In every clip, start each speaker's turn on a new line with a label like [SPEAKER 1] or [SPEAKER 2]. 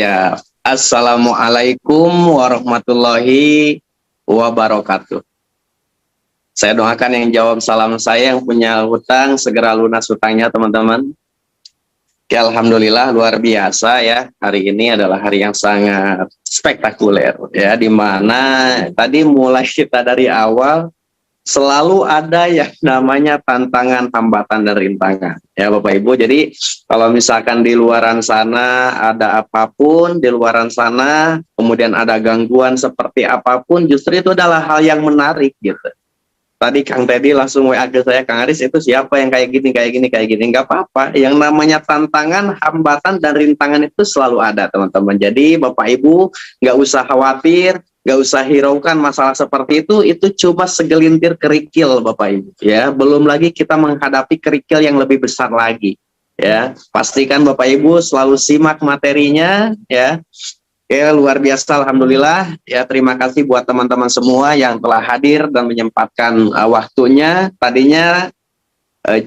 [SPEAKER 1] Ya, Assalamualaikum warahmatullahi wabarakatuh. Saya doakan yang jawab salam saya, yang punya hutang segera lunas hutangnya, teman-teman. Ya, alhamdulillah luar biasa ya. Hari ini adalah hari yang sangat spektakuler ya, di mana tadi mulai kita dari awal selalu ada yang namanya tantangan, hambatan, dan rintangan ya Bapak Ibu. Jadi kalau misalkan di luaran sana ada apapun, di luaran sana kemudian ada gangguan seperti apapun, justru itu adalah hal yang menarik gitu. Tadi Kang Teddy langsung WA ke saya, Kang Aris itu siapa yang kayak gini, kayak gini, kayak gini. Nggak apa-apa, yang namanya tantangan, hambatan, dan rintangan itu selalu ada, teman-teman. Jadi Bapak Ibu nggak usah khawatir, nggak usah hiraukan masalah seperti itu cuma segelintir kerikil Bapak Ibu. Ya, belum lagi kita menghadapi kerikil yang lebih besar lagi. Ya, pastikan Bapak Ibu selalu simak materinya, ya. Ya, luar biasa, alhamdulillah. Ya, terima kasih buat teman-teman semua yang telah hadir dan menyempatkan waktunya. Tadinya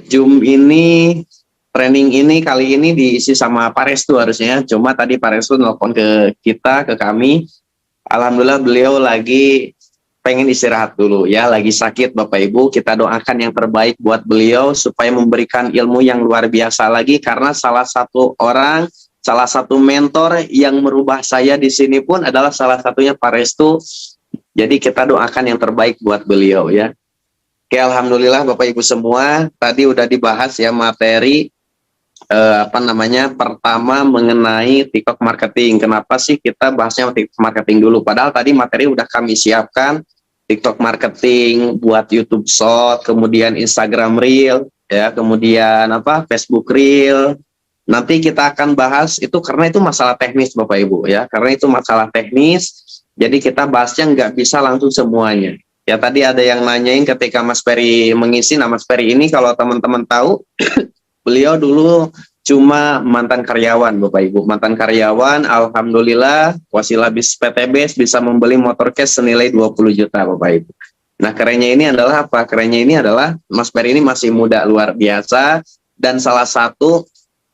[SPEAKER 1] Zoom ini, training ini kali ini diisi sama Pak Restu harusnya. Cuma tadi Pak Restu nelpon ke kita, ke kami. Alhamdulillah beliau lagi pengen istirahat dulu ya, lagi sakit Bapak Ibu. Kita doakan yang terbaik buat beliau supaya memberikan ilmu yang luar biasa lagi, karena salah satu mentor yang merubah saya di sini pun adalah salah satunya Pak Restu. Jadi kita doakan yang terbaik buat beliau ya. Oke, alhamdulillah Bapak Ibu semua, tadi udah dibahas ya materi pertama mengenai TikTok marketing. Kenapa sih kita bahasnya TikTok marketing dulu? Padahal tadi materi udah kami siapkan, TikTok marketing buat YouTube Short, kemudian Instagram Reel, ya, kemudian Facebook Reel. Nanti kita akan bahas itu karena itu masalah teknis Bapak Ibu ya, karena itu masalah teknis. Jadi kita bahasnya nggak bisa langsung semuanya. Ya, tadi ada yang nanyain ketika Mas Ferry mengisi. Nah, Mas Ferry ini kalau teman-teman tahu beliau dulu cuma mantan karyawan Bapak Ibu, mantan karyawan. Alhamdulillah wasilah bis PTBS bisa membeli motor cash senilai 20 juta Bapak Ibu. Nah, kerennya ini adalah apa? Kerennya ini adalah Mas Ferry ini masih muda luar biasa, dan salah satu,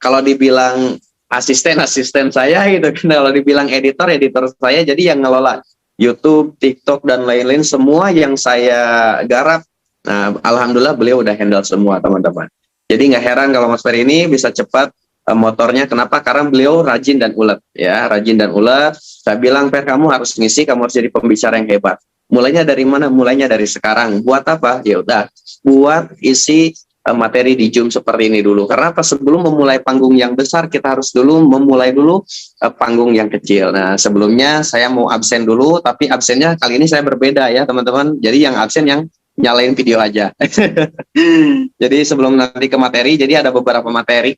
[SPEAKER 1] kalau dibilang asisten saya gitu, kalau dibilang editor saya, jadi yang ngelola YouTube, TikTok, dan lain-lain semua yang saya garap. Nah, alhamdulillah beliau udah handle semua, teman-teman. Jadi nggak heran kalau Mas Ferry ini bisa cepat motornya. Kenapa? Karena beliau rajin dan ulet ya, rajin dan ulet. Saya bilang, Fer, kamu harus ngisi, kamu harus jadi pembicara yang hebat. Mulainya dari mana? Mulainya dari sekarang. Buat apa? Ya udah, buat isi materi di Zoom seperti ini dulu. Karena apa? Sebelum memulai panggung yang besar, kita harus dulu memulai panggung yang kecil. Nah, sebelumnya saya mau absen dulu, tapi absennya kali ini saya berbeda ya, teman-teman. Jadi yang absen yang nyalain video aja. Jadi sebelum nanti ke materi, jadi ada beberapa materi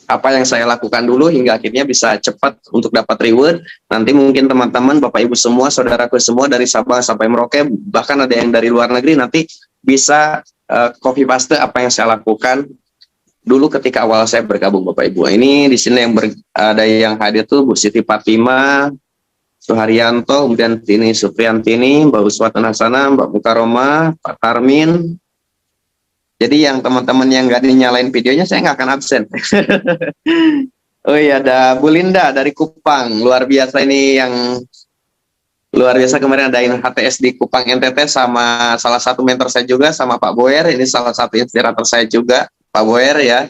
[SPEAKER 1] apa yang saya lakukan dulu hingga akhirnya bisa cepat untuk dapat reward. Nanti mungkin teman-teman, Bapak Ibu semua, saudaraku semua dari Sabang sampai Merauke, bahkan ada yang dari luar negeri, nanti bisa copy paste apa yang saya lakukan dulu ketika awal saya bergabung Bapak Ibu. Ini di sini yang ada yang hadir tuh Bu Siti Fatima, Suharyanto, kemudian Tini Supriyantini, Mbak Uswatun Hasanah, Mbak Mukaroma, Pak Tarmin. Jadi yang teman-teman yang nggak dinyalain videonya, saya nggak akan absen. Oh iya, ada Bu Linda dari Kupang, luar biasa ini, yang luar biasa. Kemarin adain HTS di Kupang NTT sama salah satu mentor saya juga, sama Pak Boer. Ini salah satu inspirator saya juga, Pak Boer ya.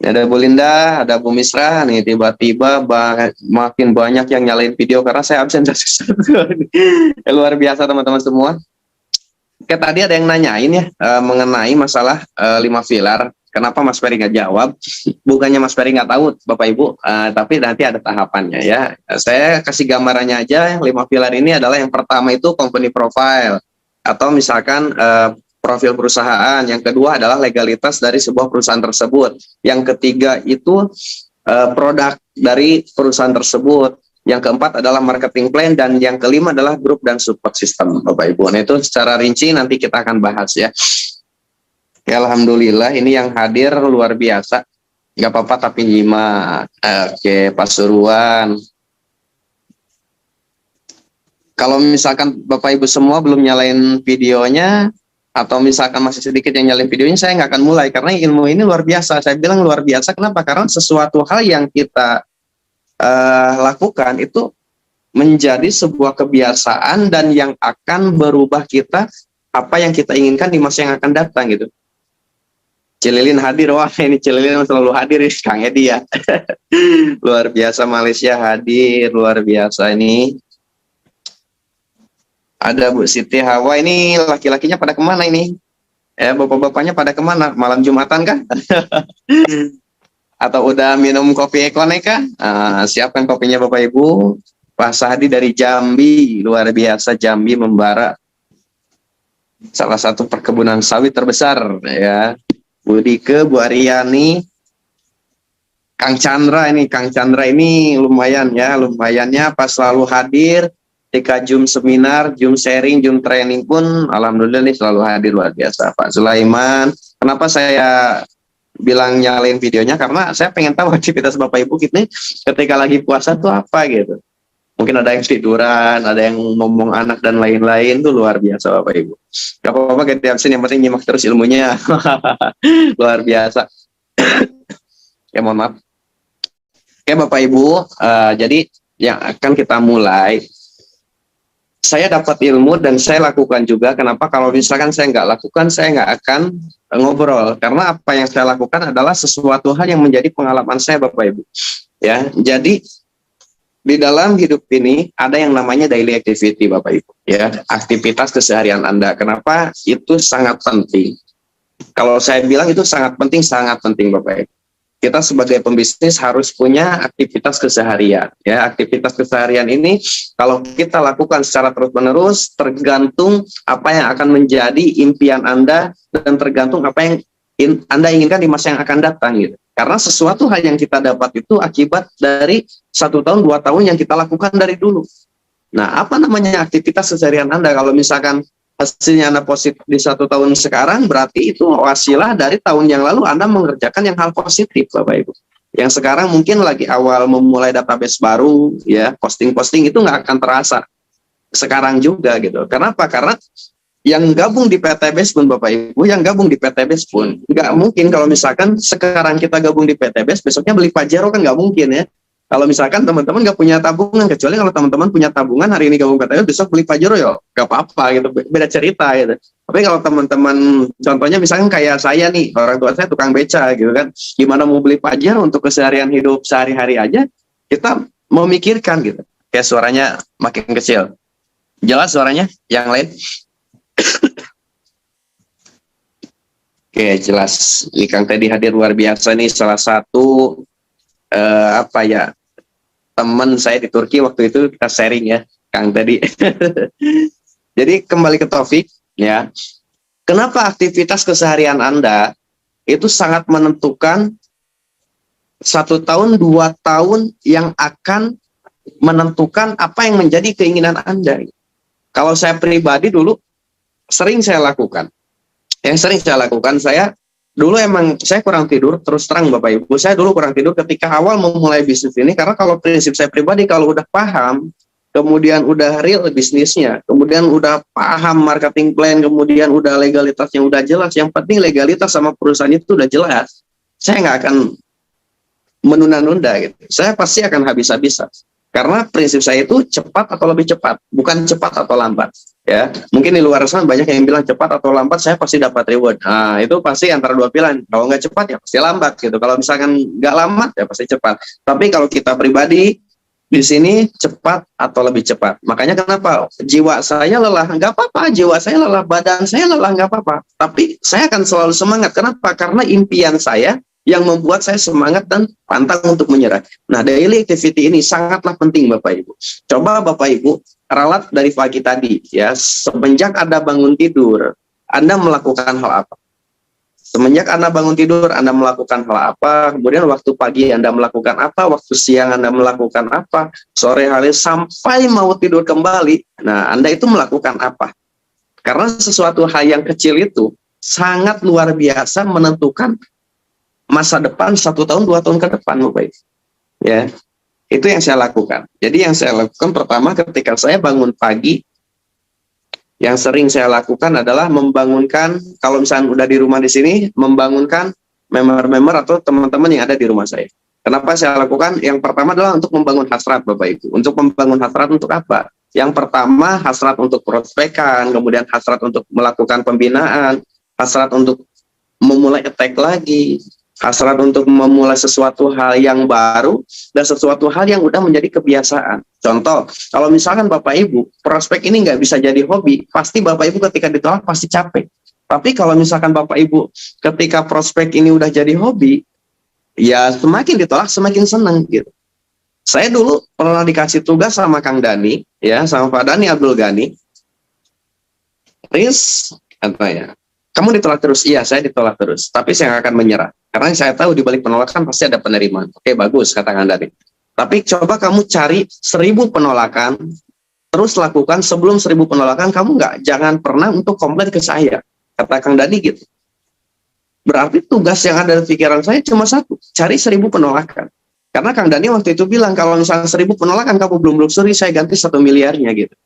[SPEAKER 1] Ada Bu Linda, ada Bu Misra. Nih tiba-tiba makin banyak yang nyalain video karena saya absen. Luar biasa teman-teman semua. Oke, tadi ada yang nanyain ya mengenai masalah 5 pilar. Kenapa Mas Ferry nggak jawab? Bukannya Mas Ferry nggak tahu, Bapak Ibu, tapi nanti ada tahapannya ya. Saya kasih gambarannya aja. 5 pilar ini adalah yang pertama itu company profile, atau misalkan profil perusahaan. Yang kedua adalah legalitas dari sebuah perusahaan tersebut. Yang ketiga itu produk dari perusahaan tersebut. Yang keempat adalah marketing plan, dan yang kelima adalah grup dan support system, Bapak Ibu. Nah, itu secara rinci nanti kita akan bahas ya. Ya, alhamdulillah ini yang hadir luar biasa. Nggak apa-apa tapi nyimak. Oke, Pasuruan. Kalau misalkan Bapak Ibu semua belum nyalain videonya, atau misalkan masih sedikit yang nyalain videonya, saya nggak akan mulai, karena ilmu ini luar biasa. Saya bilang luar biasa, kenapa? Karena sesuatu hal yang kita lakukan itu menjadi sebuah kebiasaan dan yang akan berubah kita, apa yang kita inginkan di masa yang akan datang gitu. Cililin hadir, wah ini Cililin selalu hadir Kang Edi ya. Luar biasa, Malaysia hadir, luar biasa ini. Ada Bu Siti Hawa, ini laki-lakinya pada kemana ini? Bapak-bapaknya pada kemana? Malam Jumatan kah? Atau udah minum kopi Ekone kah? Siapkan kopinya Bapak Ibu. Pak Sahadi dari Jambi, luar biasa, Jambi membara. Salah satu perkebunan sawit terbesar ya. Bu Dike, Bu Aryani, Kang Chandra ini lumayan ya, lumayannya pas selalu hadir ketika Zoom seminar, Zoom sharing, Zoom training pun alhamdulillah nih selalu hadir, luar biasa. Pak Sulaiman, kenapa saya bilang nyalain videonya, karena saya pengen tahu aktivitas Bapak Ibu kita ketika lagi puasa tuh apa gitu. Mungkin ada yang tiduran, ada yang ngomong anak dan lain-lain, tuh luar biasa Bapak Ibu. Gak apa-apa kita absen, yang penting nyimak terus ilmunya. Luar biasa. Ya mohon maaf. Oke Bapak Ibu, jadi yang akan kita mulai, saya dapat ilmu dan saya lakukan juga. Kenapa? Kalau misalkan saya nggak lakukan, saya nggak akan ngobrol. Karena apa yang saya lakukan adalah sesuatu hal yang menjadi pengalaman saya, Bapak Ibu. Ya, jadi di dalam hidup ini ada yang namanya daily activity, Bapak Ibu. Ya, aktivitas keseharian Anda. Kenapa? Itu sangat penting. Kalau saya bilang itu sangat penting, Bapak Ibu. Kita sebagai pembisnis harus punya aktivitas keseharian. Ya, aktivitas keseharian ini kalau kita lakukan secara terus-menerus, tergantung apa yang akan menjadi impian Anda dan tergantung apa yang Anda inginkan di masa yang akan datang gitu. Karena sesuatu hal yang kita dapat itu akibat dari 1 tahun, 2 tahun yang kita lakukan dari dulu. Nah, apa namanya aktivitas keseharian Anda? Kalau misalkan hasilnya Anda positif di 1 tahun sekarang, berarti itu wasilah dari tahun yang lalu Anda mengerjakan yang hal positif, Bapak Ibu. Yang sekarang mungkin lagi awal memulai database baru, ya, posting-posting itu nggak akan terasa sekarang juga gitu. Kenapa? Karena yang gabung di PTBase pun, Bapak Ibu, yang gabung di PTBase pun, nggak mungkin kalau misalkan sekarang kita gabung di PTBase, besoknya beli Pajero kan nggak mungkin ya. Kalau misalkan teman-teman nggak punya tabungan, kecuali kalau teman-teman punya tabungan hari ini gabung PTBase, besok beli Pajero ya nggak apa-apa gitu, beda cerita gitu. Tapi kalau teman-teman, contohnya misalkan kayak saya nih, orang tua saya tukang beca gitu kan, gimana mau beli Pajero untuk keseharian hidup sehari-hari aja, kita memikirkan gitu. Kayak suaranya makin kecil. Jelas suaranya? Yang lain? Oke, jelas. Ini Kang Teddy hadir luar biasa nih, salah satu teman saya di Turki waktu itu, kita sharing ya, Kang Teddy. Jadi kembali ke topik ya. Kenapa aktivitas keseharian Anda itu sangat menentukan 1 tahun, 2 tahun yang akan menentukan apa yang menjadi keinginan Anda. Kalau saya pribadi dulu sering saya lakukan. Yang sering saya lakukan, saya dulu emang saya kurang tidur, terus terang Bapak Ibu, saya dulu kurang tidur ketika awal memulai bisnis ini, karena kalau prinsip saya pribadi, kalau udah paham, kemudian udah real bisnisnya, kemudian udah paham marketing plan, kemudian udah legalitasnya udah jelas, yang penting legalitas sama perusahaan itu udah jelas, saya nggak akan menunda-nunda gitu, saya pasti akan habis-habisan. Karena prinsip saya itu cepat atau lebih cepat, bukan cepat atau lambat. Ya, mungkin di luar sana banyak yang bilang cepat atau lambat, saya pasti dapat reward. Nah, itu pasti antara dua pilihan. Kalau nggak cepat ya pasti lambat gitu. Kalau misalkan nggak lambat ya pasti cepat. Tapi kalau kita pribadi di sini cepat atau lebih cepat. Makanya kenapa jiwa saya lelah, nggak apa-apa. Jiwa saya lelah, badan saya lelah, nggak apa-apa. Tapi saya akan selalu semangat. Kenapa? Karena impian saya yang membuat saya semangat dan pantang untuk menyerah. Nah, daily activity ini sangatlah penting Bapak Ibu. Coba Bapak Ibu ralat dari pagi tadi ya, semenjak Anda bangun tidur, Anda melakukan hal apa? Semenjak Anda bangun tidur, Anda melakukan hal apa? Kemudian waktu pagi Anda melakukan apa? Waktu siang Anda melakukan apa? Sore hari sampai mau tidur kembali, nah Anda itu melakukan apa? Karena sesuatu hal yang kecil itu sangat luar biasa menentukan masa depan 1 tahun, 2 tahun ke depan, Bapak. Ya, itu yang saya lakukan. Jadi yang saya lakukan pertama ketika saya bangun pagi, yang sering saya lakukan adalah membangunkan, kalau misalnya udah di rumah di sini, membangunkan member-member atau teman-teman yang ada di rumah saya. Kenapa saya lakukan? Yang pertama adalah untuk membangun hasrat Bapak Ibu. Untuk membangun hasrat untuk apa? Yang pertama hasrat untuk prospekan, kemudian hasrat untuk melakukan pembinaan, hasrat untuk memulai attack lagi, hasrat untuk memulai sesuatu hal yang baru, dan sesuatu hal yang udah menjadi kebiasaan. Contoh, kalau misalkan Bapak Ibu, prospek ini nggak bisa jadi hobi, pasti Bapak Ibu ketika ditolak pasti capek. Tapi kalau misalkan Bapak Ibu ketika prospek ini udah jadi hobi, ya semakin ditolak semakin senang gitu. Saya dulu pernah dikasih tugas sama Kang Dani, ya, sama Pak Dani Abdul Ghani. Riz, apa ya? Kamu ditolak terus? Iya, saya ditolak terus. Tapi saya nggak akan menyerah. Karena saya tahu di balik penolakan pasti ada penerimaan. Oke, bagus, kata Kang Dani. Tapi coba kamu cari 1000 penolakan, terus lakukan sebelum 1000 penolakan, kamu jangan pernah untuk komplain ke saya. Kata Kang Dani gitu. Berarti tugas yang ada di pikiran saya cuma satu, cari 1000 penolakan. Karena Kang Dani waktu itu bilang, kalau misalnya 1000 penolakan kamu belum lulusuri, saya ganti 1 miliarnya gitu.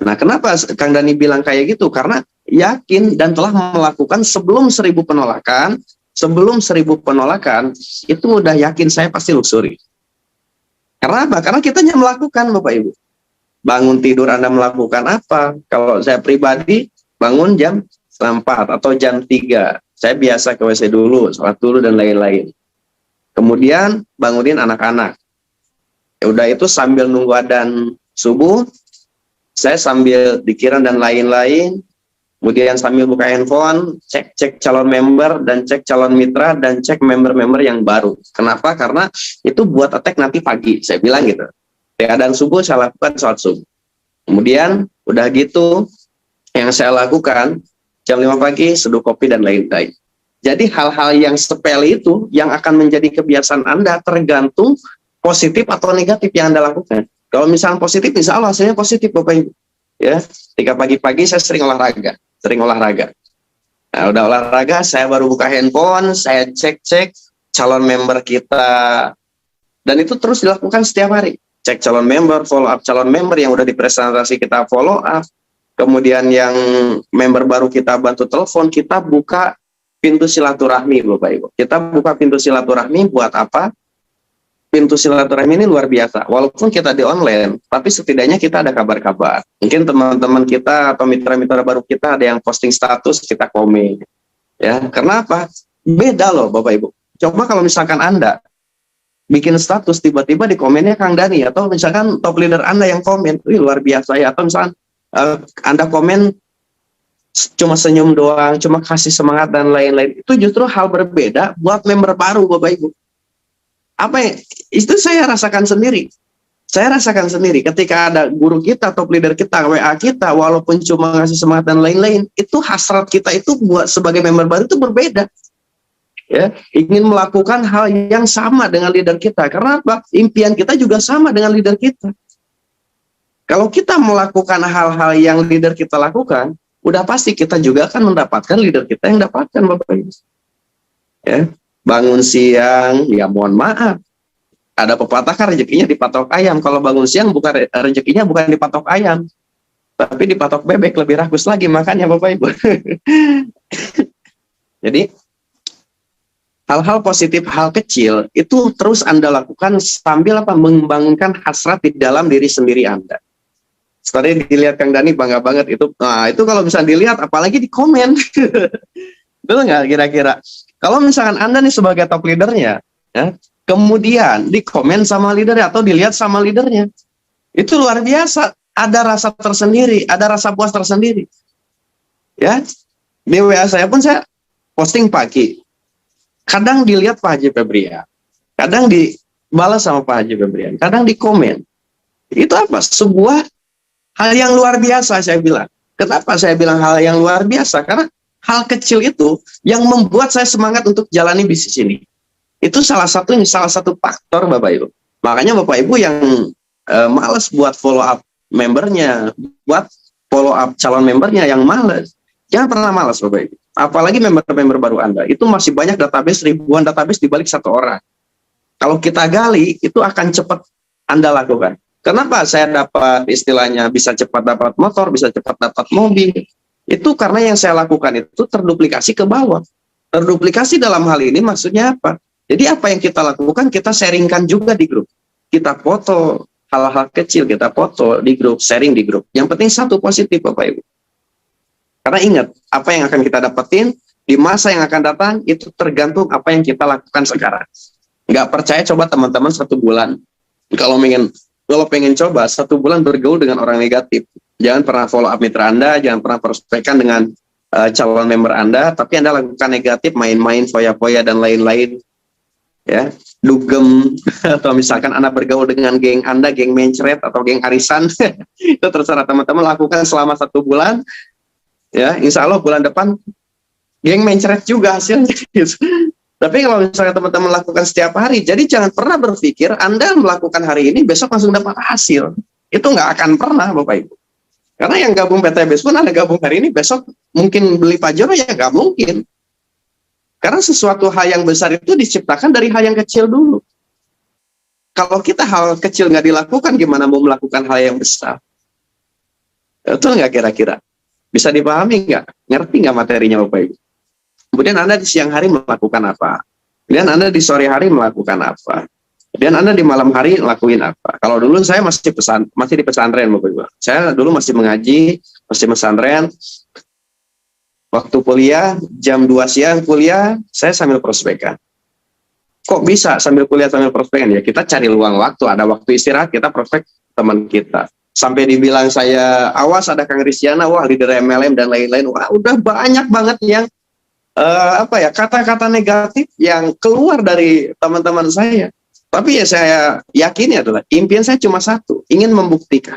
[SPEAKER 1] Nah, kenapa Kang Dani bilang kayak gitu? Karena yakin dan telah melakukan sebelum 1000 penolakan, itu udah yakin saya pasti lulusuri. Karena apa? Karena kita hanya melakukan, Bapak Ibu. Bangun tidur Anda melakukan apa? Kalau saya pribadi, bangun jam 4 atau jam 3. Saya biasa ke WC dulu, sholat dulu, dan lain-lain. Kemudian bangunin anak-anak. Ya udah itu sambil nunggu adzan subuh, saya sambil pikiran dan lain-lain. Kemudian sambil buka handphone, cek calon member, dan cek calon mitra, dan cek member-member yang baru. Kenapa? Karena itu buat attack nanti pagi, saya bilang gitu. Di adzan subuh saya lakukan sholat subuh. Kemudian udah gitu, yang saya lakukan, jam 5 pagi, seduh kopi, dan lain-lain. Jadi hal-hal yang sepele itu yang akan menjadi kebiasaan Anda tergantung positif atau negatif yang Anda lakukan. Kalau misalnya positif, insya Allah hasilnya positif Bapak Ibu. Ya, ketika pagi-pagi saya sering olahraga. Nah, udah olahraga, saya baru buka handphone, saya cek calon member kita. Dan itu terus dilakukan setiap hari. Cek calon member, follow up calon member yang udah dipresentasi kita follow up. Kemudian yang member baru kita bantu telepon, kita buka pintu silaturahmi Bapak Ibu. Kita buka pintu silaturahmi buat apa? Pintu silaturahmi ini luar biasa. Walaupun kita di online, tapi setidaknya kita ada kabar-kabar. Mungkin teman-teman kita atau mitra-mitra baru kita ada yang posting status, kita komen. Ya, karena apa? Beda loh Bapak Ibu. Coba kalau misalkan Anda bikin status tiba-tiba di komennya Kang Dani, atau misalkan top leader Anda yang komen, luar biasa ya. Atau misalkan Anda komen cuma senyum doang, cuma kasih semangat dan lain-lain, itu justru hal berbeda buat member baru Bapak Ibu. Apa ya? Itu saya rasakan sendiri. Saya rasakan sendiri ketika ada guru kita, top leader kita, WA kita, walaupun cuma ngasih semangat dan lain-lain, itu hasrat kita itu buat sebagai member baru itu berbeda. Ya, ingin melakukan hal yang sama dengan leader kita. Karena apa? Impian kita juga sama dengan leader kita. Kalau kita melakukan hal-hal yang leader kita lakukan, udah pasti kita juga akan mendapatkan leader kita yang dapatkan Bapak Ibu. Ya, bangun siang, ya mohon maaf. Ada pepatah kan rezekinya dipatok ayam. Kalau bangun siang bukan rezekinya bukan dipatok ayam, tapi dipatok bebek, lebih rakus lagi makannya Bapak Ibu. Jadi hal-hal positif, hal kecil itu terus Anda lakukan sambil membangunkan hasrat di dalam diri sendiri Anda. Seperti dilihat Kang Dani bangga banget itu. Nah, itu kalau misalnya dilihat apalagi di komen. Betul nggak kira-kira? Kalau misalkan Anda nih sebagai top leadernya, ya, kemudian di komen sama leadernya atau dilihat sama leadernya, itu luar biasa. Ada rasa tersendiri, ada rasa puas tersendiri. Ya, di WA saya pun saya posting pagi. Kadang dilihat Pak Haji Febrian, kadang dibalas sama Pak Haji Febrian, kadang di komen. Itu apa? Sebuah hal yang luar biasa saya bilang. Kenapa saya bilang hal yang luar biasa? Karena hal kecil itu yang membuat saya semangat untuk jalani bisnis ini. Itu salah satu faktor Bapak Ibu. Makanya Bapak Ibu yang malas buat follow up membernya, buat follow up calon membernya yang malas, jangan pernah malas Bapak Ibu. Apalagi member-member baru Anda, itu masih banyak database, ribuan database di balik satu orang. Kalau kita gali, itu akan cepat Anda lakukan. Kenapa saya dapat istilahnya bisa cepat dapat motor, bisa cepat dapat mobil? Itu karena yang saya lakukan itu terduplikasi ke bawah. Terduplikasi dalam hal ini maksudnya apa? Jadi apa yang kita lakukan, kita sharingkan juga di grup. Kita foto hal-hal kecil, kita foto di grup, sharing di grup. Yang penting satu positif Bapak Ibu. Karena ingat, apa yang akan kita dapetin di masa yang akan datang, itu tergantung apa yang kita lakukan sekarang. Nggak percaya, coba teman-teman 1 bulan. Kalau pengen coba 1 bulan bergaul dengan orang negatif, jangan pernah follow up mitra Anda, jangan pernah prospekkan dengan calon member Anda, tapi Anda lakukan negatif, main-main, foya-foya, dan lain-lain. Ya, dugem, atau misalkan Anda bergaul dengan geng Anda, geng mencret, atau geng arisan, itu terserah teman-teman, lakukan selama 1 bulan, ya, insya Allah bulan depan geng mencret juga hasilnya. Gitu. Tapi kalau misalnya teman-teman lakukan setiap hari, jadi jangan pernah berpikir Anda melakukan hari ini, besok langsung dapat hasil. Itu nggak akan pernah, Bapak Ibu. Karena yang gabung PTBS pun Anda gabung hari ini, besok mungkin beli Pajero, ya nggak mungkin. Karena sesuatu hal yang besar itu diciptakan dari hal yang kecil dulu. Kalau kita hal kecil nggak dilakukan, gimana mau melakukan hal yang besar? Betul nggak kira-kira? Bisa dipahami nggak? Ngerti nggak materinya Bapak Ibu? Kemudian Anda di siang hari melakukan apa? Kemudian Anda di sore hari melakukan apa? Kemudian Anda di malam hari lakuin apa? Kalau dulu saya masih di pesantren Bapak Ibu. Saya dulu masih mengaji, masih pesantren. Waktu kuliah, jam 2 siang kuliah, saya sambil prospekan. Kok bisa sambil kuliah sambil prospekan? Ya kita cari luang waktu, ada waktu istirahat, kita prospek teman kita. Sampai dibilang saya, awas ada Kang Risyana, wah leader MLM dan lain-lain. Wah udah banyak banget yang kata-kata negatif yang keluar dari teman-teman saya. Tapi ya saya yakini adalah impian saya cuma satu, ingin membuktikan.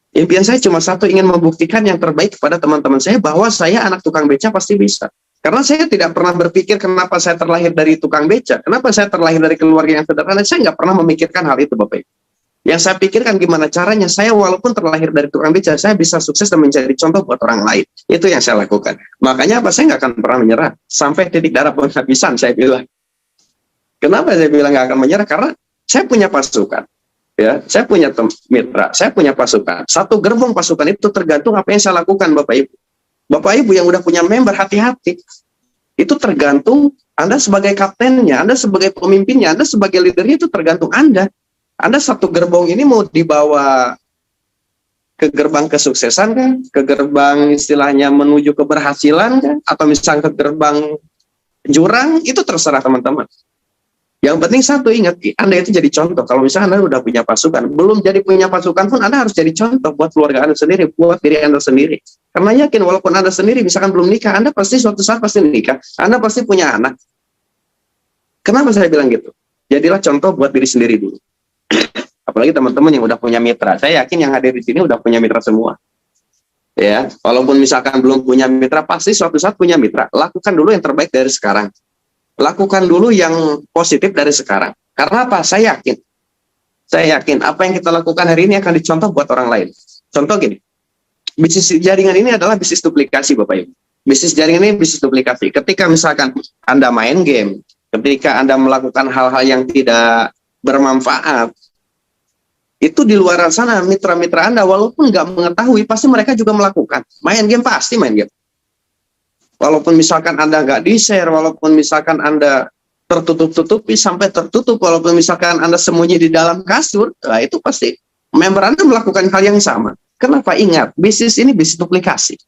[SPEAKER 1] Impian saya cuma satu, ingin membuktikan yang terbaik kepada teman-teman saya bahwa saya anak tukang beca pasti bisa. Karena saya tidak pernah berpikir kenapa saya terlahir dari tukang beca, kenapa saya terlahir dari keluarga yang sederhana. Saya nggak pernah memikirkan hal itu Bapak Ibu. Yang saya pikirkan gimana caranya saya walaupun terlahir dari tukang beca, saya bisa sukses dan menjadi contoh buat orang lain. Itu yang saya lakukan. Makanya apa, saya nggak akan pernah menyerah. Sampai titik darah penghabisan saya bilang. Kenapa saya bilang nggak akan menyerah? Karena saya punya pasukan. Ya, saya punya mitra, saya punya pasukan. Satu gerbong pasukan itu tergantung apa yang saya lakukan, Bapak Ibu. Bapak Ibu yang udah punya member, hati-hati. Itu tergantung Anda sebagai kaptennya, Anda sebagai pemimpinnya, Anda sebagai leadernya, itu tergantung Anda. Anda satu gerbong ini mau dibawa ke gerbang kesuksesan kan? Ke gerbang istilahnya menuju keberhasilan kan? Atau misalnya ke gerbang jurang, itu terserah teman-teman. Yang penting satu, ingat, Anda itu jadi contoh. Kalau misalnya Anda udah punya pasukan, belum jadi punya pasukan pun Anda harus jadi contoh buat keluarga Anda sendiri, buat diri Anda sendiri. Karena yakin walaupun Anda sendiri misalkan belum nikah, Anda pasti suatu saat pasti nikah, Anda pasti punya anak. Kenapa saya bilang gitu? Jadilah contoh buat diri sendiri dulu. Apalagi teman-teman yang udah punya mitra. Saya yakin yang hadir di sini udah punya mitra semua. Ya, walaupun misalkan belum punya mitra, pasti suatu saat punya mitra. Lakukan dulu yang terbaik dari sekarang. Lakukan dulu yang positif dari sekarang. Karena apa? Saya yakin apa yang kita lakukan hari ini akan dicontoh buat orang lain. Contoh gini, bisnis jaringan ini adalah bisnis duplikasi Bapak Ibu. Bisnis jaringan ini bisnis duplikasi. Ketika misalkan Anda main game, ketika Anda melakukan hal-hal yang tidak bermanfaat, itu di luar sana mitra-mitra Anda walaupun nggak mengetahui, pasti mereka juga melakukan. Main game pasti main game. Walaupun misalkan Anda nggak di-share, walaupun misalkan Anda tertutup-tutupi sampai tertutup, walaupun misalkan Anda sembunyi di dalam kasur, nah itu pasti member Anda melakukan hal yang sama. Kenapa? Ingat, bisnis ini bisnis duplikasi.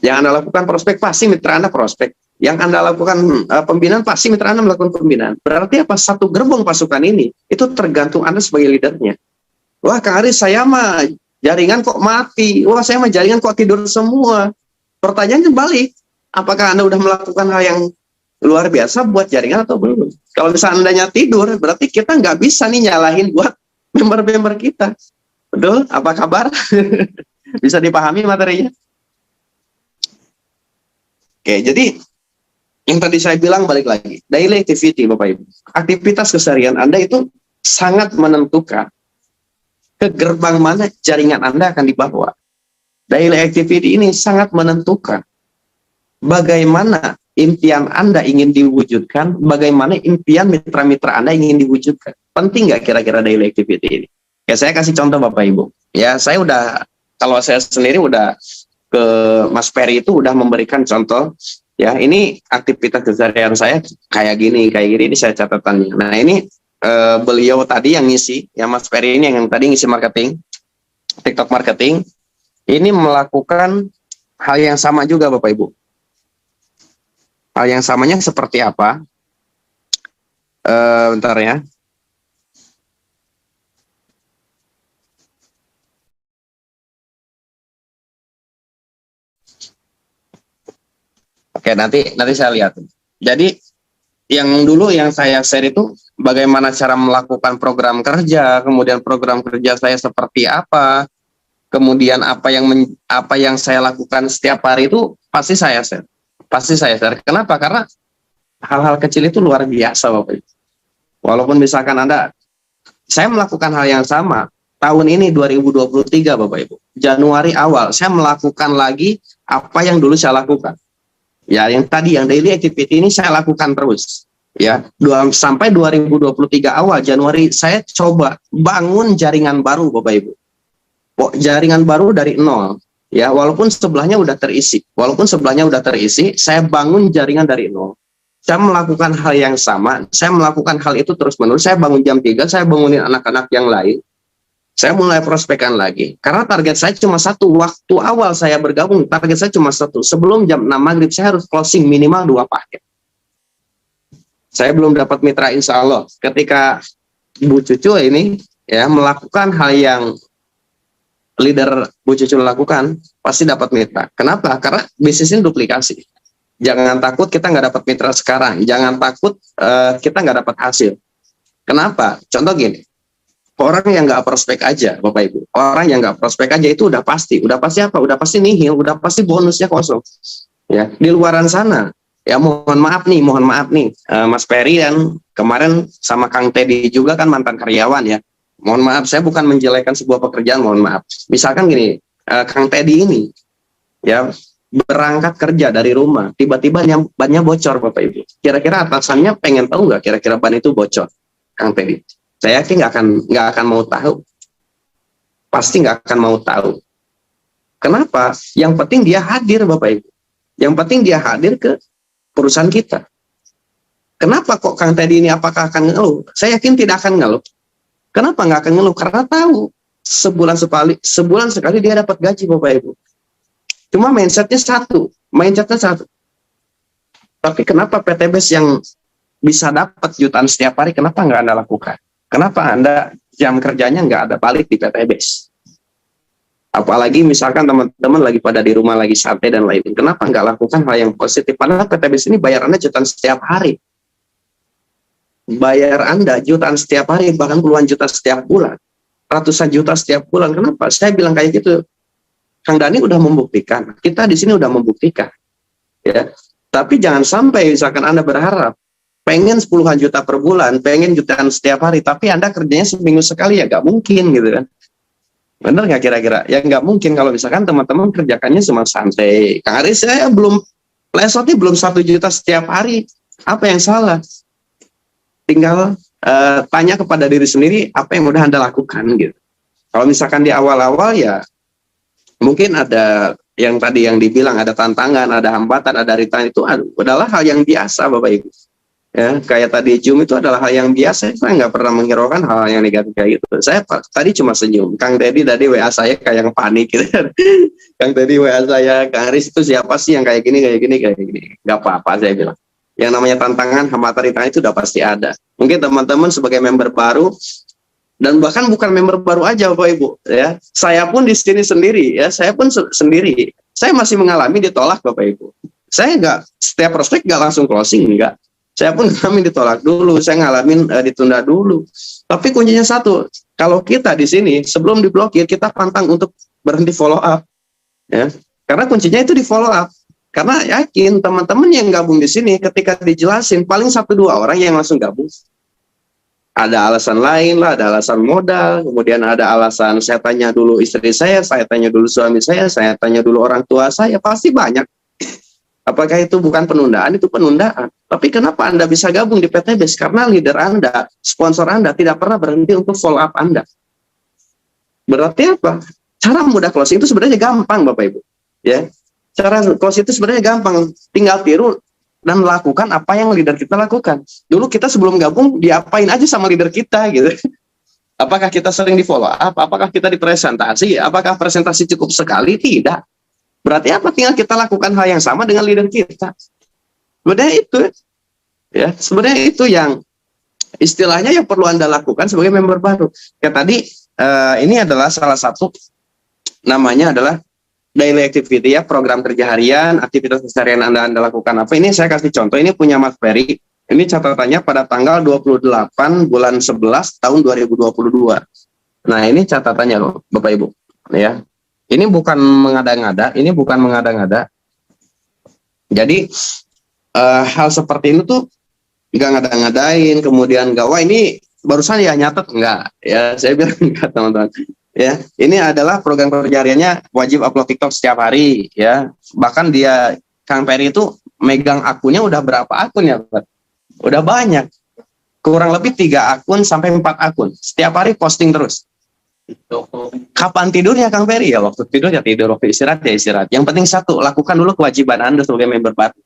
[SPEAKER 1] Yang Anda lakukan prospek, pasti mitra Anda prospek. Yang Anda lakukan pembinaan, pasti mitra Anda melakukan pembinaan. Berarti apa? Satu gerbong pasukan ini, itu tergantung Anda sebagai leadernya. Wah, Kang Aris, saya mah jaringan kok mati. Wah, saya mah jaringan kok tidur semua. Pertanyaannya balik, apakah Anda udah melakukan hal yang luar biasa buat jaringan atau belum? Kalau misalnya Andanya tidur, berarti kita nggak bisa nih nyalahin buat member-member kita. Betul? Apa kabar? Bisa dipahami materinya? Oke, jadi yang tadi saya bilang balik lagi, daily activity Bapak Ibu. Aktivitas keseharian Anda itu sangat menentukan ke gerbang mana jaringan Anda akan dibawa. Daily activity ini sangat menentukan bagaimana impian Anda ingin diwujudkan, bagaimana impian mitra-mitra Anda ingin diwujudkan. Penting nggak kira-kira daily activity ini? Ya saya kasih contoh Bapak Ibu. Ya saya udah, kalau saya sendiri udah ke Mas Peri itu udah memberikan contoh Ya, ini aktivitas keseharian saya kayak gini, ini saya catatannya. Nah, ini beliau tadi yang ngisi, ya Mas Ferry ini yang tadi ngisi marketing, TikTok marketing, ini melakukan hal yang sama juga Bapak Ibu. Hal yang samanya seperti apa? Bentar ya. Oke, nanti saya lihat. Jadi yang dulu yang saya share itu bagaimana cara melakukan program kerja, kemudian program kerja saya seperti apa, kemudian apa yang saya lakukan setiap hari itu pasti saya share. Pasti saya share. Kenapa? Karena hal-hal kecil itu luar biasa Bapak Ibu. Walaupun misalkan saya melakukan hal yang sama tahun ini 2023 Bapak Ibu. Januari awal saya melakukan lagi apa yang dulu saya lakukan. Ya, yang tadi yang daily activity ini saya lakukan terus. Ya, sampai 2023 awal Januari saya coba bangun jaringan baru Bapak Ibu. Jaringan baru dari nol. Ya, walaupun sebelahnya udah terisi. Saya bangun jaringan dari nol. Saya melakukan hal yang sama, saya melakukan hal itu terus-menerus. Saya bangun jam 3, saya bangunin anak-anak yang lain. Saya mulai prospekkan lagi. Karena target saya cuma satu. Waktu awal saya bergabung, target saya cuma satu. Sebelum jam 6 maghrib, saya harus closing minimal 2 paket. Saya belum dapat mitra insya Allah. Ketika Bu Cucu ini ya melakukan hal yang leader Bu Cucu lakukan, pasti dapat mitra. Kenapa? Karena bisnis ini duplikasi. Jangan takut kita nggak dapat mitra sekarang. Jangan takut kita nggak dapat hasil. Kenapa? Contoh gini. Orang yang nggak prospek aja, Bapak Ibu. Orang yang nggak prospek aja itu udah pasti apa? Udah pasti nihil, udah pasti bonusnya kosong. Ya, di luaran sana. Ya mohon maaf nih, Mas Ferry dan kemarin sama Kang Teddy juga kan mantan karyawan ya. Mohon maaf, saya bukan menjelekan sebuah pekerjaan, mohon maaf. Misalkan gini, Kang Teddy ini ya berangkat kerja dari rumah, tiba-tiba bannya bocor Bapak Ibu. Kira-kira atasannya pengen tahu nggak kira-kira ban itu bocor, Kang Teddy? Saya yakin nggak akan mau tahu, pasti nggak akan mau tahu. Kenapa? Yang penting dia hadir Bapak Ibu. Yang penting dia hadir ke perusahaan kita. Kenapa kok Kang Teddy ini apakah akan ngeluh? Saya yakin tidak akan ngeluh. Kenapa nggak akan ngeluh? Karena tahu sebulan sekali dia dapat gaji Bapak Ibu. Cuma mindsetnya satu. Tapi kenapa PTBS yang bisa dapat jutaan setiap hari, kenapa nggak Anda lakukan? Kenapa Anda jam kerjanya nggak ada balik di PTBS? Apalagi misalkan teman-teman lagi pada di rumah lagi santai dan lain-lain. Kenapa nggak lakukan hal yang positif? Padahal PTBS ini bayar Anda jutaan setiap hari. Bayar Anda jutaan setiap hari, bahkan puluhan juta setiap bulan. Ratusan juta setiap bulan. Kenapa? Saya bilang kayak gitu. Kang Dani udah membuktikan. Kita di sini udah membuktikan. Ya. Tapi jangan sampai misalkan Anda berharap pengen puluhan juta per bulan, pengen jutaan setiap hari, tapi Anda kerjanya seminggu sekali, ya nggak mungkin gitu kan. Bener nggak kira-kira? Ya nggak mungkin kalau misalkan teman-teman kerjakannya cuma santai. Kang Aris, saya lesotnya belum 1 juta setiap hari. Apa yang salah? Tinggal tanya kepada diri sendiri apa yang udah Anda lakukan gitu. Kalau misalkan di awal-awal ya mungkin ada yang tadi yang dibilang ada tantangan, ada hambatan, ada rintangan, itu adalah hal yang biasa Bapak Ibu. Ya, kayak tadi Zoom itu adalah hal yang biasa. Saya nggak pernah menghiraukan hal yang negatif kayak gitu. Saya tadi cuma senyum. Kang Teddy tadi WA saya kayak yang panik gitu. Kang Teddy WA saya, Kang Aris itu siapa sih yang kayak gini. Nggak apa-apa saya bilang. Yang namanya tantangan, hambatan, rintangan itu udah pasti ada. Mungkin teman-teman sebagai member baru, dan bahkan bukan member baru aja Bapak Ibu. Ya, saya pun di sini sendiri. Ya, saya pun sendiri. Saya masih mengalami ditolak Bapak Ibu. Saya nggak setiap prospek nggak langsung closing, nggak. Saya pun ngalamin ditolak dulu, saya ngalamin ditunda dulu. Tapi kuncinya satu, kalau kita di sini sebelum diblokir kita pantang untuk berhenti follow up, ya. Karena kuncinya itu di follow up. Karena yakin teman-teman yang gabung di sini ketika dijelasin paling 1-2 orang yang langsung gabung. Ada alasan lain lah, ada alasan modal, kemudian ada alasan saya tanya dulu istri saya tanya dulu suami saya tanya dulu orang tua saya, pasti banyak. Apakah itu bukan penundaan? Itu penundaan. Tapi kenapa Anda bisa gabung di PTBS? Karena leader Anda, sponsor Anda tidak pernah berhenti untuk follow up Anda. Berarti apa? Cara mudah closing itu sebenarnya gampang Bapak Ibu. Ya. Cara close itu sebenarnya gampang, tinggal tiru dan lakukan apa yang leader kita lakukan. Dulu kita sebelum gabung diapain aja sama leader kita gitu. Apakah kita sering di follow up? Apakah kita dipresentasi? Apakah presentasi cukup sekali? Tidak. Berarti apa? Tinggal kita lakukan hal yang sama dengan leader kita. Sebenarnya itu, ya. Sebenarnya itu yang istilahnya yang perlu Anda lakukan sebagai member baru. Ya tadi ini adalah salah satu, namanya adalah daily activity ya, program kerja harian, aktivitas keseharian Anda lakukan apa. Ini saya kasih contoh, ini punya Mas Ferry. Ini catatannya pada tanggal 28 bulan 11 tahun 2022. Nah, ini catatannya loh, Bapak Ibu. Ya. Ini bukan mengada-ngada, ini bukan mengada-ngada. Jadi hal seperti ini tuh nggak ngada-ngadain, kemudian nggak, wah ini barusan ya nyatet, enggak. Ya, saya bilang enggak, teman-teman. Ya, ini adalah program kerja hariannya, wajib upload TikTok setiap hari ya. Bahkan dia, Kang Ferry itu megang akunnya udah berapa akun ya, Pak? Udah banyak. Kurang lebih 3 akun sampai 4 akun. Setiap hari posting terus. Kapan tidurnya Kang Ferry? Ya waktu tidur ya tidur, waktu istirahat ya istirahat. Yang penting satu, lakukan dulu kewajiban Anda sebagai member baru.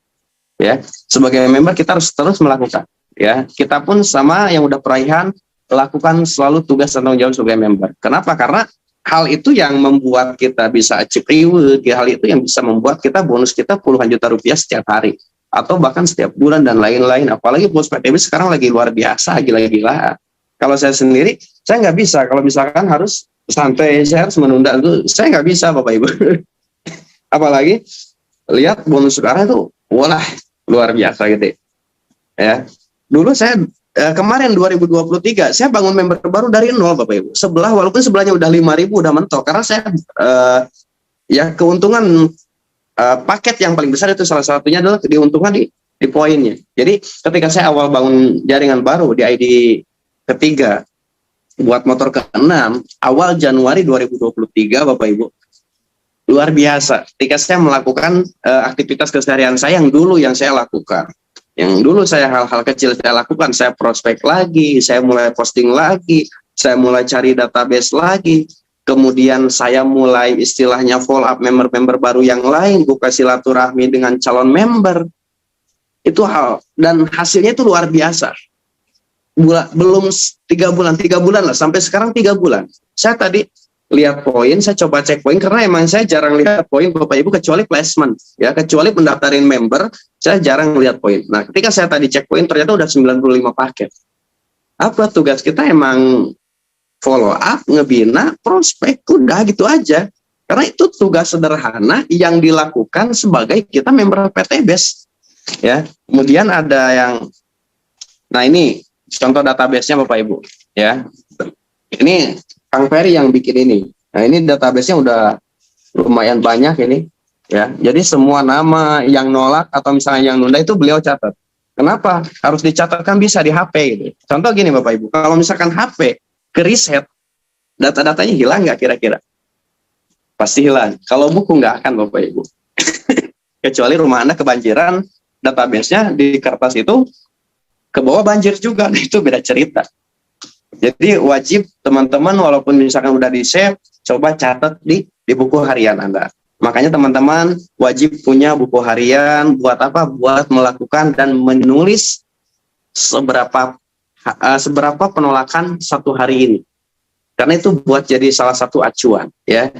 [SPEAKER 1] Ya, sebagai member kita harus terus melakukan. Ya, kita pun sama yang udah peraihan, lakukan selalu tugas dan tanggung jawab sebagai member. Kenapa? Karena hal itu yang membuat kita bisa achieve reward, hal itu yang bisa membuat kita bonus kita puluhan juta rupiah setiap hari, atau bahkan setiap bulan dan lain-lain. Apalagi bonus PTB sekarang lagi luar biasa, gila-gila. Kalau saya sendiri, saya nggak bisa. Kalau misalkan harus santai, saya harus menunda itu, saya nggak bisa, Bapak Ibu. Apalagi lihat bonus sekarang itu, wah luar biasa gitu ya. Dulu saya kemarin 2023 saya bangun member baru dari nol, Bapak Ibu. Walaupun sebelahnya udah 5.000 udah mentok, karena saya ya keuntungan paket yang paling besar itu salah satunya adalah diuntungkan di poinnya. Jadi ketika saya awal bangun jaringan baru di ID ketiga buat motor ke-6 awal Januari 2023, Bapak Ibu, luar biasa. Ketika saya melakukan aktivitas keseharian saya yang dulu yang saya lakukan, yang dulu saya hal-hal kecil saya lakukan, saya prospek lagi, saya mulai posting lagi, saya mulai cari database lagi, kemudian saya mulai istilahnya follow up member-member baru yang lain, buka silaturahmi dengan calon member. Itu hal, dan hasilnya itu luar biasa. Belum 3 bulan lah, sampai sekarang 3 bulan. Saya tadi lihat poin, saya coba cek poin, karena emang saya jarang lihat poin, Bapak Ibu, kecuali placement ya, kecuali pendaftarin member, saya jarang lihat poin. Nah, ketika saya tadi cek poin, ternyata udah 95 paket. Apa tugas kita? Emang follow up, ngebina, prospek, udah gitu aja. Karena itu tugas sederhana yang dilakukan sebagai kita member PTBes ya. Kemudian ada yang, nah ini contoh database-nya Bapak Ibu ya. Ini Kang Ferry yang bikin ini. Nah, ini database-nya udah lumayan banyak ini ya. Jadi semua nama yang nolak atau misalnya yang nunda itu beliau catat. Kenapa? Harus dicatatkan, bisa di HP gitu. Contoh gini Bapak Ibu, kalau misalkan HP ke reset, data-datanya hilang nggak kira-kira? Pasti hilang. Kalau buku nggak akan, Bapak Ibu. Kecuali rumah Anda kebanjiran, database-nya di kertas itu ke bawah banjir juga, nah, itu beda cerita. Jadi wajib teman-teman, walaupun misalkan udah di-save, coba catat di buku harian Anda. Makanya teman-teman wajib punya buku harian, buat apa? Buat melakukan dan menulis seberapa penolakan satu hari ini. Karena itu buat jadi salah satu acuan ya.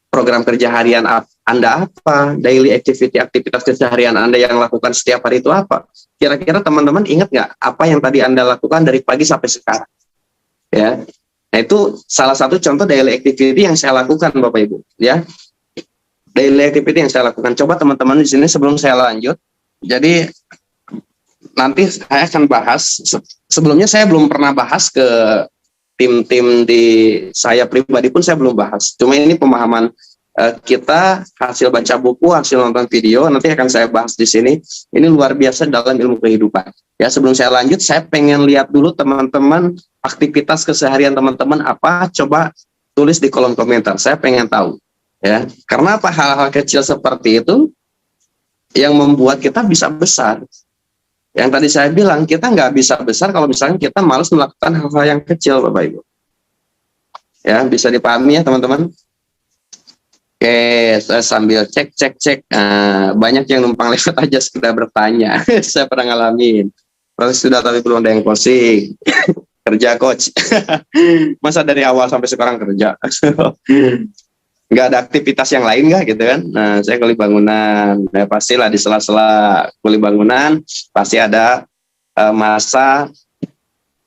[SPEAKER 1] Program kerja harian Anda apa? Daily activity, aktivitas keseharian Anda yang lakukan setiap hari itu apa? Kira-kira teman-teman ingat nggak apa yang tadi Anda lakukan dari pagi sampai sekarang? Ya, nah itu salah satu contoh daily activity yang saya lakukan, Bapak Ibu. Ya, daily activity yang saya lakukan. Coba teman-teman di sini sebelum saya lanjut. Jadi nanti saya akan bahas. Sebelumnya saya belum pernah bahas ke tim-tim di saya pribadi pun saya belum bahas. Cuma ini pemahaman kita, hasil baca buku, hasil nonton video, nanti akan saya bahas di sini. Ini luar biasa dalam ilmu kehidupan. Ya, sebelum saya lanjut, saya pengen lihat dulu teman-teman aktivitas keseharian teman-teman apa, coba tulis di kolom komentar. Saya pengen tahu. Ya, karena apa? Hal-hal kecil seperti itu yang membuat kita bisa besar. Yang tadi saya bilang, kita nggak bisa besar kalau misalnya kita malas melakukan hal-hal yang kecil, Bapak Ibu. Ya, bisa dipahami ya teman-teman? Oke, saya sambil cek. Banyak yang numpang lewat aja sekedar bertanya. Saya pernah ngalamin. Proses sudah tapi belum ada yang closing. Kerja coach. Masa dari awal sampai sekarang kerja? Nggak ada aktivitas yang lain nggak gitu kan? Nah, saya kuli bangunan. Ya, pastilah di sela-sela kuli bangunan pasti ada masa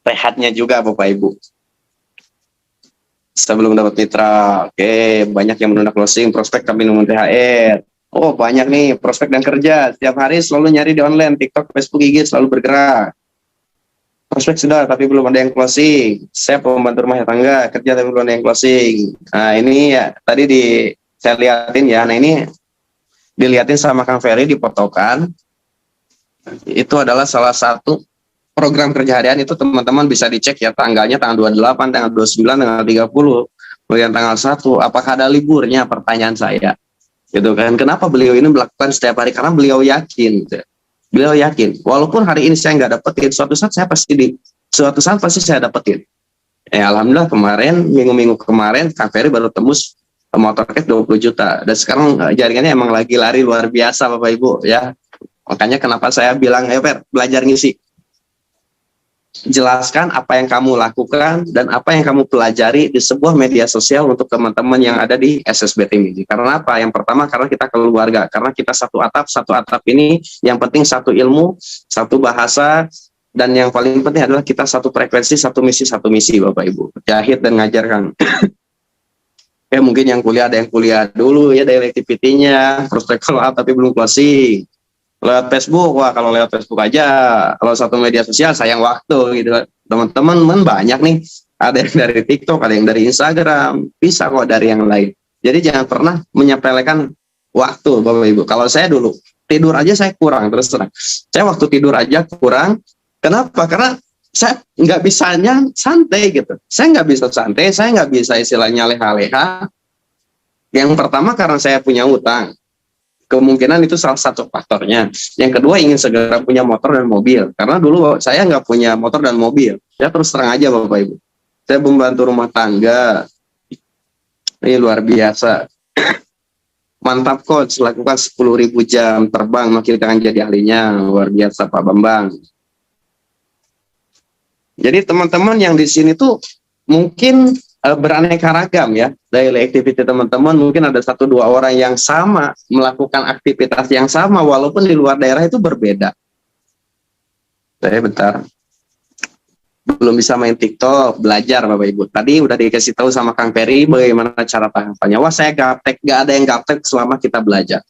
[SPEAKER 1] rehatnya juga Bapak Ibu. Sebelum dapat mitra, oke, banyak yang menunda closing, prospek tapi nunggu THR. Oh, banyak nih prospek dan kerja. Setiap hari selalu nyari di online, TikTok, Facebook, IG selalu bergerak. Prospek sudah, tapi belum ada yang closing. Saya pembantu rumah tangga, kerja tapi belum ada yang closing. Nah, ini ya tadi saya liatin ya. Nah, ini diliatin sama Kang Ferry dipotokan. Itu adalah salah satu program kerja harian. Itu teman-teman bisa dicek ya, tanggalnya tanggal 28, tanggal 29, tanggal 30, kemudian tanggal 1. Apakah ada liburnya, pertanyaan saya gitu kan. Kenapa beliau ini melakukan setiap hari? Karena beliau yakin gitu. Beliau yakin walaupun hari ini saya nggak dapetin, suatu saat pasti saya dapetin. Alhamdulillah kemarin minggu-minggu kemarin Kang Ferry baru tembus motor cash 20 juta dan sekarang jaringannya emang lagi lari luar biasa Bapak Ibu ya. Makanya kenapa saya bilang Fer, belajar ngisi. Jelaskan apa yang kamu lakukan dan apa yang kamu pelajari di sebuah media sosial untuk teman-teman yang ada di SSB Tim ini. Karena apa? Yang pertama karena kita keluarga, karena kita satu atap ini yang penting satu ilmu, satu bahasa, dan yang paling penting adalah kita satu frekuensi, satu misi Bapak Ibu. Jahit dan ngajarkan. Ya mungkin yang kuliah ada yang kuliah dulu ya dari activity-nya, prospek follow up tapi belum closing. Lewat Facebook, wah kalau lewat Facebook aja, kalau satu media sosial sayang waktu gitu. Teman-teman banyak nih, ada yang dari TikTok, ada yang dari Instagram, bisa kok dari yang lain. Jadi jangan pernah menyepelekan waktu Bapak Ibu. Kalau saya dulu, tidur aja saya kurang, terus terang. Saya waktu tidur aja kurang, kenapa? Karena saya nggak bisanya santai gitu. Saya nggak bisa santai, saya nggak bisa istilahnya leha-leha. Yang pertama karena saya punya utang. Kemungkinan itu salah satu faktornya. Yang kedua ingin segera punya motor dan mobil. Karena dulu saya nggak punya motor dan mobil. Ya terus terang aja Bapak Ibu. Saya membantu rumah tangga. Ini luar biasa. Mantap coach, lakukan 10.000 jam terbang. Makin akan jadi ahlinya. Luar biasa Pak Bambang. Jadi teman-teman yang di sini tuh mungkin beraneka ragam ya daily activity teman-teman, mungkin ada 1-2 orang yang sama melakukan aktivitas yang sama walaupun di luar daerah itu berbeda. Saya bentar belum bisa main TikTok, belajar Bapak Ibu. Tadi udah dikasih tahu sama Kang Ferry bagaimana cara tahapannya. Wah saya gaptek, gak ada yang gaptek selama kita belajar.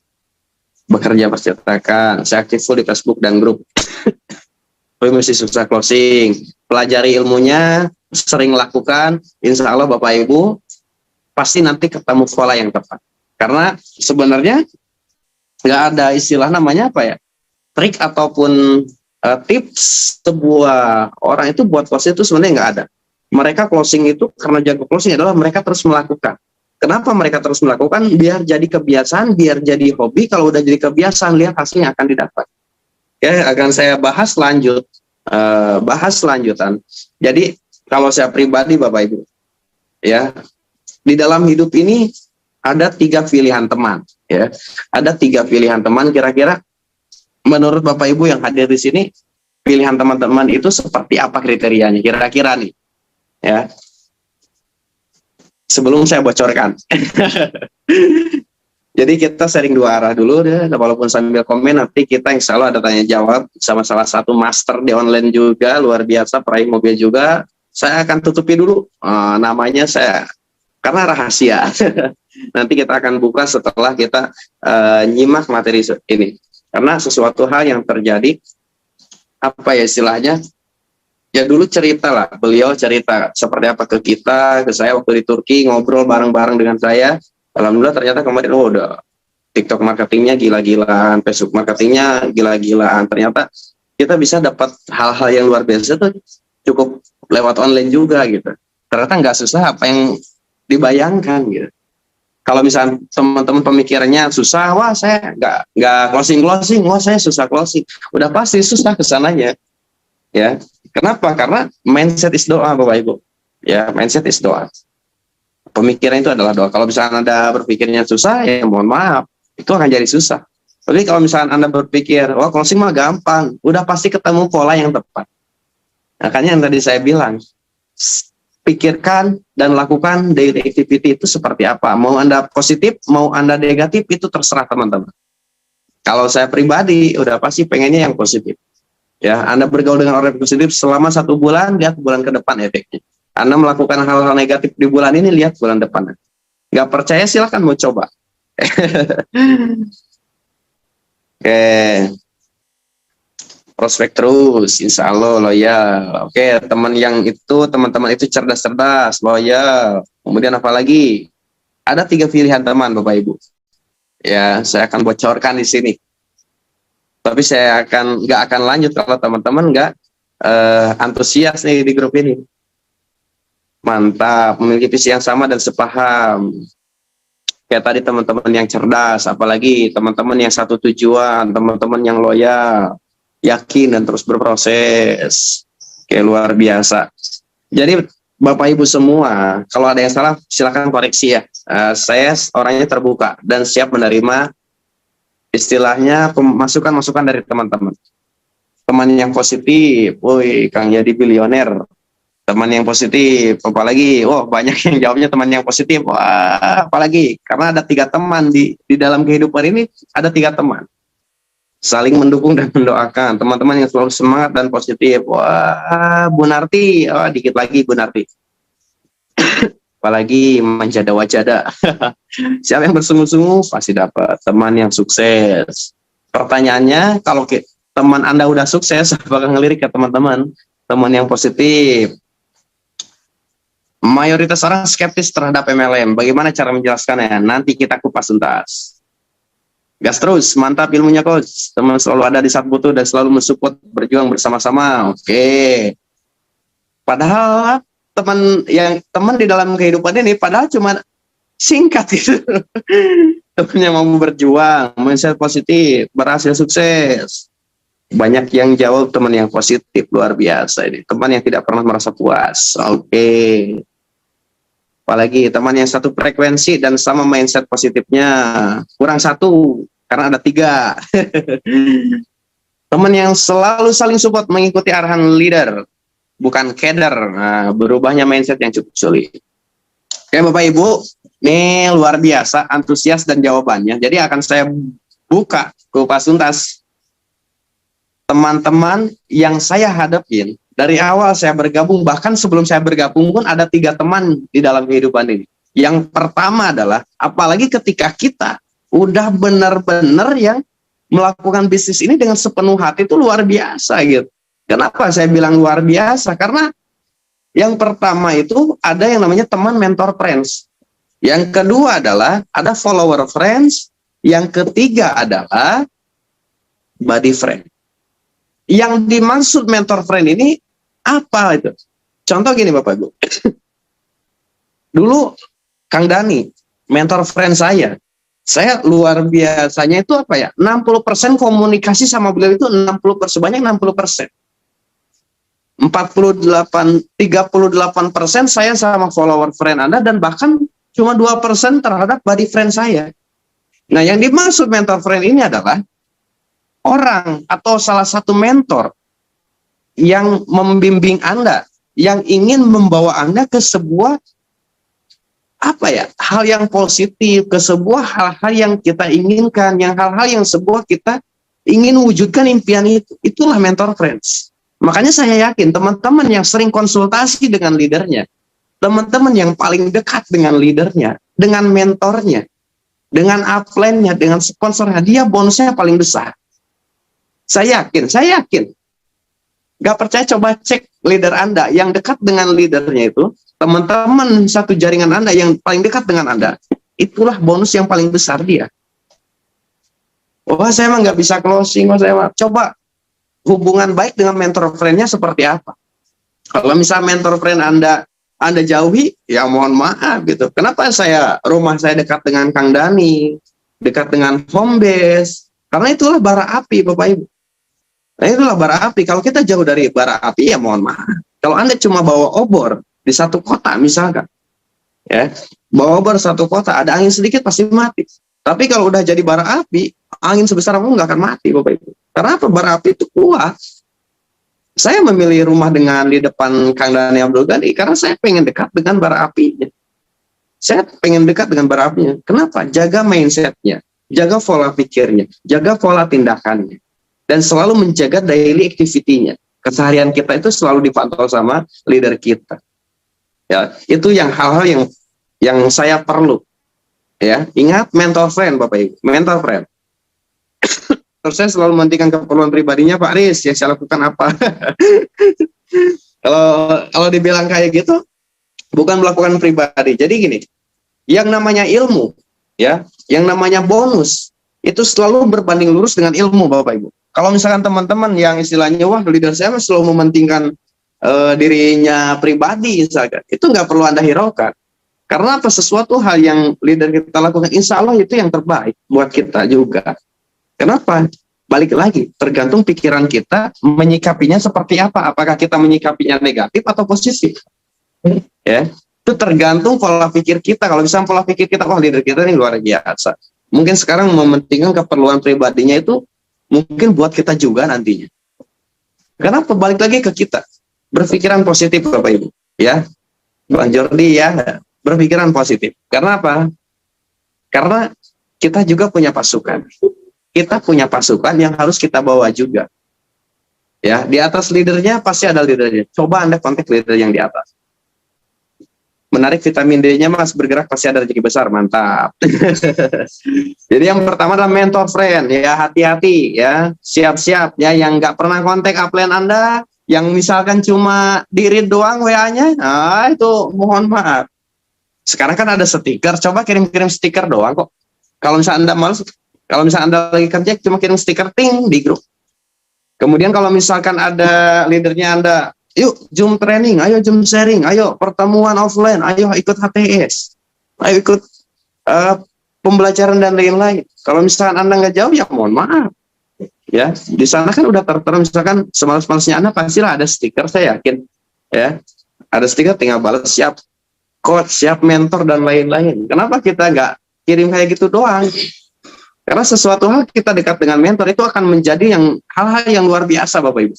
[SPEAKER 1] Bekerja percetakan, saya aktif full di Facebook dan grup. Masih susah closing, pelajari ilmunya, sering lakukan, insya Allah Bapak Ibu pasti nanti ketemu pola yang tepat. Karena sebenarnya nggak ada istilah namanya apa ya, trik ataupun tips sebuah orang itu buat closing itu sebenarnya nggak ada. Mereka closing itu karena jago closing adalah mereka terus melakukan. Kenapa mereka terus melakukan? Biar jadi kebiasaan, biar jadi hobi. Kalau udah jadi kebiasaan, lihat hasilnya akan didapat. Ya, akan saya bahas lanjutan. Jadi kalau saya pribadi Bapak Ibu, ya di dalam hidup ini ada 3 pilihan teman, ya ada 3 pilihan teman. Kira-kira menurut Bapak Ibu yang hadir di sini, pilihan teman-teman itu seperti apa kriterianya? Kira-kira nih, ya. Sebelum saya bocorkan. Jadi kita sharing 2 arah dulu deh, walaupun sambil komen nanti kita insya Allah ada tanya jawab sama salah satu master di online juga, luar biasa, peraih mobil juga. Saya akan tutupi dulu namanya saya, karena rahasia. Nanti kita akan buka setelah kita nyimak materi ini. Karena sesuatu hal yang terjadi, apa ya istilahnya, ya dulu cerita lah, beliau cerita seperti apa ke kita, ke saya waktu di Turki, ngobrol bareng-bareng dengan saya. Alhamdulillah ternyata kemarin udah TikTok marketingnya gila-gilaan, Facebook marketingnya gila-gilaan. Ternyata kita bisa dapat hal-hal yang luar biasa tuh cukup lewat online juga gitu. Ternyata nggak susah apa yang dibayangkan gitu. Kalau misalnya teman-teman pemikirannya susah, wah saya nggak closing, wah saya susah closing. Udah pasti susah kesananya. Ya, kenapa? Karena mindset is doa Bapak Ibu. Ya, mindset is doa. pemikiran itu adalah doa. Kalau misalnya Anda berpikirnya susah, ya mohon maaf, itu akan jadi susah. Tapi kalau misalnya Anda berpikir, wah closing mah gampang, udah pasti ketemu pola yang tepat. Makanya yang tadi saya bilang, pikirkan dan lakukan daily activity itu seperti apa. Mau Anda positif, mau Anda negatif, itu terserah teman-teman. Kalau saya pribadi, udah pasti pengennya yang positif. Ya, Anda bergaul dengan orang positif selama 1 bulan, lihat bulan ke depan efeknya. Anda melakukan hal-hal negatif di bulan ini, lihat bulan depan. Nggak percaya, silahkan mau coba. Oke. Prospek terus, insya Allah loyal. Oke, teman-teman itu cerdas-cerdas, loyal. Kemudian apa lagi? Ada 3 pilihan teman, Bapak Ibu. Ya, saya akan bocorkan di sini. Tapi saya nggak akan lanjut kalau teman-teman nggak antusias nih di grup ini. Mantap, memiliki visi yang sama dan sepaham. Kayak tadi teman-teman yang cerdas, apalagi teman-teman yang satu tujuan, teman-teman yang loyal, yakin dan terus berproses. Kayak luar biasa. Jadi Bapak Ibu semua, kalau ada yang salah silakan koreksi ya. Saya orangnya terbuka dan siap menerima istilahnya masukan-masukan dari teman-teman. Teman yang positif, woi Kang jadi bilioner. Teman yang positif, apalagi, banyak yang jawabnya teman yang positif. Wah, apalagi karena ada 3 teman di dalam kehidupan ini, ada 3 teman saling mendukung dan mendoakan. Teman-teman yang selalu semangat dan positif. Wah, Bu Narti, dikit lagi Bu Narti. Apalagi manjada-wajada. Siapa yang bersungguh-sungguh pasti dapat teman yang sukses. Pertanyaannya, kalau teman Anda udah sukses, apakah ngelirik ke teman-teman yang positif? Mayoritas orang skeptis terhadap MLM. Bagaimana cara menjelaskannya? Nanti kita kupas tuntas. Gas terus, mantap ilmunya coach. Teman selalu ada di saat butuh dan selalu mensupport, berjuang bersama-sama. Oke. Padahal teman di dalam kehidupan ini padahal cuma singkat gitu. Temannya mau berjuang, mindset positif, berhasil sukses. Banyak yang jawab teman yang positif, luar biasa ini. Teman yang tidak pernah merasa puas. Oke. Apalagi teman yang satu frekuensi dan sama mindset positifnya, kurang 1 karena ada 3. Teman yang selalu saling support, mengikuti arahan leader, bukan keder. Nah, berubahnya mindset yang cukup sulit. Oke Bapak Ibu, ini luar biasa antusias dan jawabannya. Jadi akan saya buka kupas tuntas. Teman-teman yang saya hadapin dari awal saya bergabung, bahkan sebelum saya bergabung pun ada 3 teman di dalam kehidupan ini. Yang pertama adalah, apalagi ketika kita udah benar-benar yang melakukan bisnis ini dengan sepenuh hati, itu luar biasa gitu. Kenapa saya bilang luar biasa? Karena yang pertama itu ada yang namanya teman mentor friends. Yang kedua adalah ada follower friends. Yang ketiga adalah body friend. Yang dimaksud mentor friend ini apa itu? Contoh gini Bapak Ibu. Dulu Kang Dani, mentor friend saya luar biasanya itu apa ya? 60% komunikasi sama beliau itu 60%, banyak 60%. 38% saya sama follower friend Anda, dan bahkan cuma 2% terhadap body friend saya. Nah, yang dimaksud mentor friend ini adalah orang atau salah satu mentor yang membimbing Anda, yang ingin membawa Anda ke sebuah hal yang positif, ke sebuah hal-hal yang kita inginkan, yang hal-hal yang sebuah kita ingin wujudkan impian itu. Itulah mentor friends. Makanya saya yakin teman-teman yang sering konsultasi dengan leadernya, teman-teman yang paling dekat dengan leadernya, dengan mentornya, dengan upline-nya, dengan sponsornya, dia bonusnya paling besar. Saya yakin. Gak percaya, coba cek leader Anda yang dekat dengan leadernya itu, teman-teman satu jaringan Anda yang paling dekat dengan Anda, itulah bonus yang paling besar dia. Wah, saya emang nggak bisa closing, coba hubungan baik dengan mentor friend-nya seperti apa. Kalau misalnya mentor friend Anda jauhi, ya mohon maaf gitu. Kenapa rumah saya dekat dengan Kang Dani, dekat dengan home base? Karena itulah bara api, Bapak Ibu. Nah, itulah bara api. Kalau kita jauh dari bara api, ya mohon maaf. Kalau Anda cuma bawa obor di satu kota misalkan, Ya, bawa obor satu kota, ada angin sedikit pasti mati. Tapi kalau udah jadi bara api, angin sebesar apapun nggak akan mati, Bapak Ibu. Karena apa? Bara api itu kuat. Saya memilih rumah dengan di depan Kang Dani Abdul Ghani karena saya pengen dekat dengan bara apinya. Saya pengen dekat dengan bara apinya. Kenapa? Jaga mindsetnya, jaga pola pikirnya, jaga pola tindakannya, dan selalu menjaga daily activity-nya. Keseharian kita itu selalu dipantau sama leader kita. Ya, itu yang hal-hal yang saya perlu. Ya, ingat mentor friend, Bapak Ibu, mentor friend. Terus saya selalu mementingkan keperluan pribadinya, Pak Riz, yang saya lakukan apa? Kalau dibilang kayak gitu, bukan melakukan pribadi. Jadi gini, yang namanya ilmu, ya, yang namanya bonus, itu selalu berbanding lurus dengan ilmu, Bapak Ibu. Kalau misalkan teman-teman yang istilahnya, wah leader saya selalu mementingkan dirinya pribadi, misalkan, itu nggak perlu Anda hiraukan. Karena apa? Sesuatu hal yang leader kita lakukan, insya Allah itu yang terbaik buat kita juga. Kenapa? Balik lagi, tergantung pikiran kita menyikapinya seperti apa. Apakah kita menyikapinya negatif atau positif? Ya, itu tergantung pola pikir kita. Kalau misalnya pola pikir kita, wah leader kita ini luar biasa. Mungkin sekarang mementingkan keperluan pribadinya itu mungkin buat kita juga nantinya. Kenapa? Balik lagi ke kita. Berpikiran positif, Bapak Ibu. Ya, Bang Jordi ya, berpikiran positif. Karena apa? Karena kita juga punya pasukan. Kita punya pasukan yang harus kita bawa juga. Ya, di atas leadernya pasti ada leadernya. Coba Anda kontak leader yang di atas. Menarik vitamin D-nya Mas, bergerak pasti ada rezeki besar, mantap. Jadi yang pertama adalah mentor friend, ya hati-hati ya, siap-siap ya, yang nggak pernah kontak upline Anda, yang misalkan cuma di-read doang WA-nya, nah itu mohon maaf. Sekarang kan ada stiker, coba kirim-kirim stiker doang kok. Kalau misalnya Anda males, kalau misalnya Anda lagi kerja, cuma kirim stiker ting di grup. Kemudian kalau misalkan ada leadernya Anda, yuk Zoom training, ayo Zoom sharing, ayo pertemuan offline, ayo ikut HTS, ayo ikut pembelajaran dan lain-lain. Kalau misalkan Anda nggak jawab, ya mohon maaf. Ya, di sana kan udah tertera, misalkan semalas-malasnya Anda pastilah ada stiker, saya yakin. Ya, ada stiker, tinggal balas siap coach, siap mentor dan lain-lain. Kenapa kita nggak kirim kayak gitu doang? Karena sesuatu hal kita dekat dengan mentor itu akan menjadi hal-hal yang luar biasa, Bapak Ibu.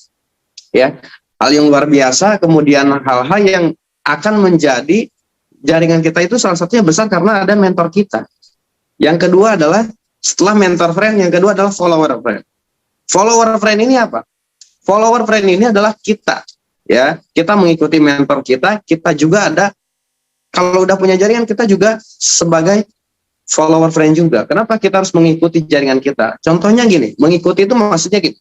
[SPEAKER 1] Ya, hal yang luar biasa, kemudian hal-hal yang akan menjadi jaringan kita itu salah satunya besar karena ada mentor kita. Yang kedua adalah setelah mentor friend, yang kedua adalah follower friend. Follower friend ini apa? Follower friend ini adalah kita. Ya, kita mengikuti mentor kita, kita juga ada, kalau udah punya jaringan kita juga sebagai follower friend juga. Kenapa kita harus mengikuti jaringan kita? Contohnya gini, mengikuti itu maksudnya gini.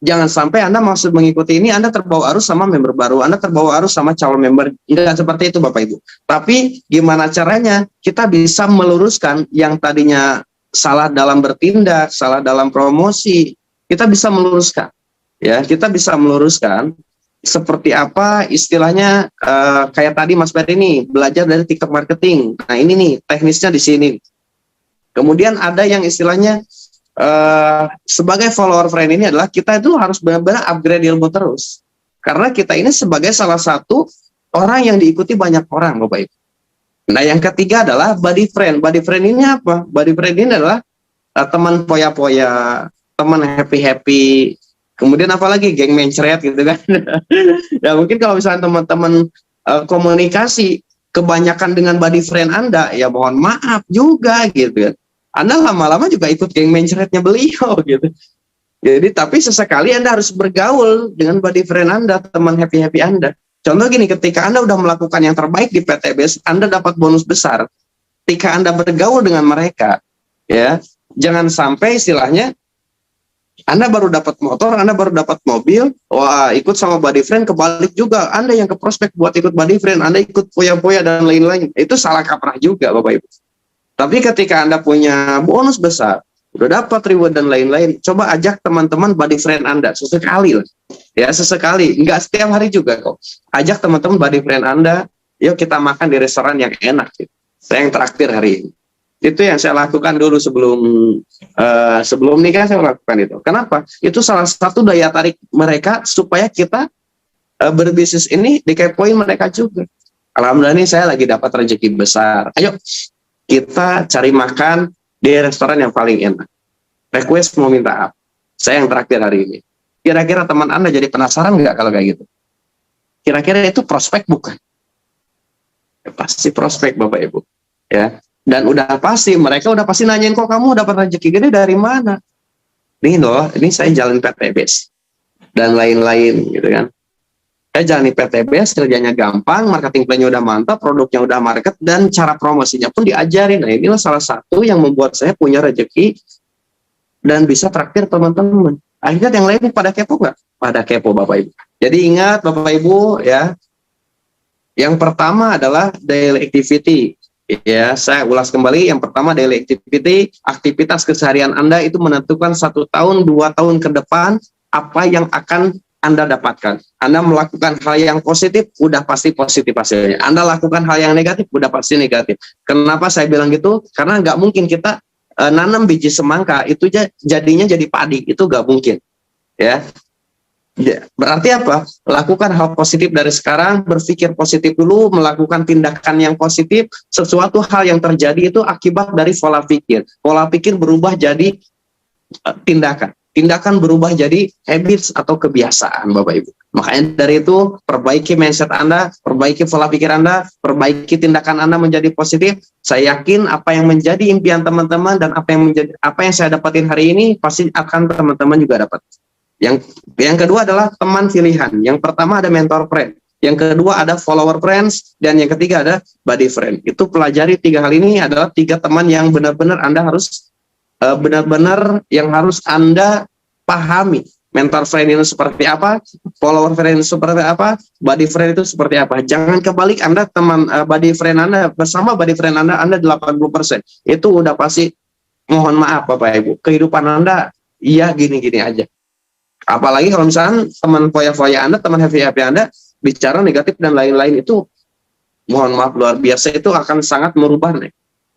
[SPEAKER 1] Jangan sampai Anda maksud mengikuti ini, Anda terbawa arus sama member baru, Anda terbawa arus sama calon member. Tidak seperti itu, Bapak Ibu. Tapi gimana caranya kita bisa meluruskan yang tadinya salah dalam bertindak, salah dalam promosi, kita bisa meluruskan. Ya, kita bisa meluruskan seperti apa istilahnya, kayak tadi Mas Ferry ini belajar dari TikTok marketing. Nah ini nih teknisnya di sini. Kemudian ada yang istilahnya sebagai follower friend ini adalah kita itu harus benar-benar upgrade ilmu terus. Karena kita ini sebagai salah satu orang yang diikuti banyak orang, Bapak Ibu. Nah yang ketiga adalah body friend. Body friend ini apa? Body friend ini adalah teman poya-poya, teman happy-happy. Kemudian apalagi geng mencret gitu kan. Ya mungkin kalau misalnya teman-teman komunikasi kebanyakan dengan body friend Anda, ya mohon maaf juga gitu kan. Anda lama-lama juga ikut geng mencretnya beliau gitu. Jadi tapi sesekali Anda harus bergaul dengan body friend Anda, teman happy-happy Anda. Contoh gini, ketika Anda udah melakukan yang terbaik di PTBS, Anda dapat bonus besar. Ketika Anda bergaul dengan mereka, ya jangan sampai istilahnya Anda baru dapat motor, Anda baru dapat mobil, wah ikut sama body friend, kebalik juga. Anda yang ke prospek buat ikut body friend, Anda ikut poya-poya dan lain-lain. Itu salah kaprah juga, Bapak Ibu. Tapi ketika Anda punya bonus besar, udah dapat reward dan lain-lain, coba ajak teman-teman body friend Anda, sesekali lah. Ya, sesekali. Enggak setiap hari juga kok. Ajak teman-teman body friend Anda, yuk kita makan di restoran yang enak. Gitu. Saya yang traktir hari ini. Itu yang saya lakukan dulu sebelum nikah, saya lakukan itu. Kenapa? Itu salah satu daya tarik mereka supaya kita berbisnis ini dikepoin mereka juga. Alhamdulillah nih saya lagi dapat rezeki besar. Ayo kita cari makan di restoran yang paling enak. Request mau minta apa? Saya yang terakhir hari ini. Kira-kira teman Anda jadi penasaran nggak kalau kayak gitu? Kira-kira itu prospek bukan? Ya, pasti prospek Bapak Ibu. Ya. Dan udah pasti, mereka udah pasti nanyain, kok kamu dapat rezeki gede dari mana? Nih loh, ini saya jalan PTBS. Dan lain-lain gitu kan. Saya jalani PTBS, kerjanya gampang, marketing plan-nya udah mantap, produknya udah market, dan cara promosinya pun diajarin. Nah inilah salah satu yang membuat saya punya rezeki dan bisa traktir teman-teman. Akhirnya yang lain pada kepo nggak? Pada kepo Bapak Ibu. Jadi ingat Bapak Ibu ya, yang pertama adalah daily activity. Ya, saya ulas kembali. Yang pertama daily activity, aktivitas keseharian Anda itu menentukan 1 tahun, 2 tahun ke depan apa yang akan Anda dapatkan. Anda melakukan hal yang positif, udah pasti positif hasilnya. Anda lakukan hal yang negatif, udah pasti negatif. Kenapa saya bilang gitu? Karena nggak mungkin kita nanam biji semangka itu jadinya jadi padi, itu nggak mungkin. Ya. Berarti apa? Lakukan hal positif dari sekarang, berpikir positif dulu, melakukan tindakan yang positif. Sesuatu hal yang terjadi itu akibat dari pola pikir. Pola pikir berubah jadi tindakan. Tindakan berubah jadi habits atau kebiasaan Bapak Ibu. Makanya dari itu perbaiki mindset Anda, perbaiki pola pikir Anda, perbaiki tindakan Anda menjadi positif. Saya yakin apa yang menjadi impian teman-teman dan apa yang saya dapatin hari ini pasti akan teman-teman juga dapat. Yang kedua adalah teman pilihan. Yang pertama ada mentor friend. Yang kedua ada follower friends. Dan yang ketiga ada buddy friend. Itu pelajari 3 hal ini adalah 3 teman yang benar-benar Anda harus yang harus Anda pahami. Mentor friend itu seperti apa, follower friend itu seperti apa, buddy friend itu seperti apa. Jangan kebalik, Anda teman buddy friend Anda bersama buddy friend Anda 80%. Itu udah pasti, mohon maaf Bapak Ibu, kehidupan Anda iya gini-gini aja. Apalagi kalau misalnya teman foya-foya Anda, teman happy-happy Anda bicara negatif dan lain-lain, itu mohon maaf luar biasa, itu akan sangat merubah